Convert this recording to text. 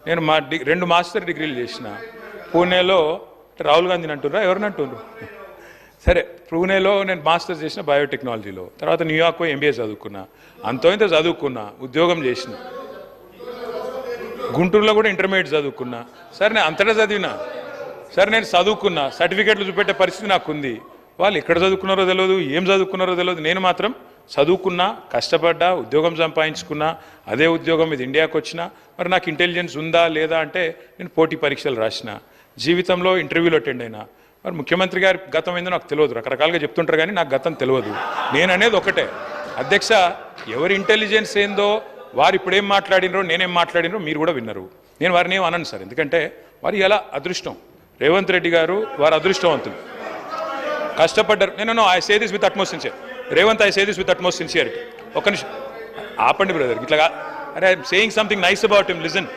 నేను రెండు మాస్టర్ డిగ్రీలు చేసిన. పూణేలో రాహుల్ గాంధీని అంటుర్రా ఎవరిని అంటున్నారు? సరే, పూణేలో నేను మాస్టర్స్ చేసిన బయోటెక్నాలజీలో. తర్వాత న్యూయార్క్ ఎంబీఏ చదువుకున్నా. అంతో ఇంత చదువుకున్నా, ఉద్యోగం చేసిన. గుంటూరులో కూడా ఇంటర్మీడియట్ చదువుకున్నా. సరే, నేను అంతటా చదివినా. సరే, నేను చదువుకున్నా, సర్టిఫికేట్లు చూపెట్టే పరిస్థితి నాకు ఉంది. వాళ్ళు ఎక్కడ చదువుకున్నారో తెలియదు, ఏం చదువుకున్నారో తెలియదు. నేను మాత్రం చదువుకున్నా, కష్టపడ్డా, ఉద్యోగం సంపాదించుకున్నా. అదే ఉద్యోగం మీద ఇండియాకి వచ్చిన. మరి నాకు ఇంటెలిజెన్స్ ఉందా లేదా అంటే నేను పోటీ పరీక్షలు రాసిన, జీవితంలో ఇంటర్వ్యూలు అటెండ్ అయినా. మరి ముఖ్యమంత్రి గారి గతం ఏందో నాకు తెలియదు, రకరకాలుగా చెప్తుంటారు కానీ నాకు గతం తెలియదు. నేను అనేది ఒకటే, అధ్యక్ష, ఎవరి ఇంటెలిజెన్స్ ఏందో, వారు ఇప్పుడు ఏం మాట్లాడినరో నేనేం మాట్లాడినరో మీరు కూడా విన్నారు. నేను వారిని ఏం అనను సార్, ఎందుకంటే వారు ఎలా అదృష్టం. రేవంత్ రెడ్డి గారు వారు అదృష్టవంతులు, కష్టపడ్డారు. నేను I say this with utmost sincere. Revanth, I say this with utmost sincerity. ఒక్క నిమిషం ఆపండి బ్రదర్, ఇట్లా. అరే, I'm saying something nice about him, listen.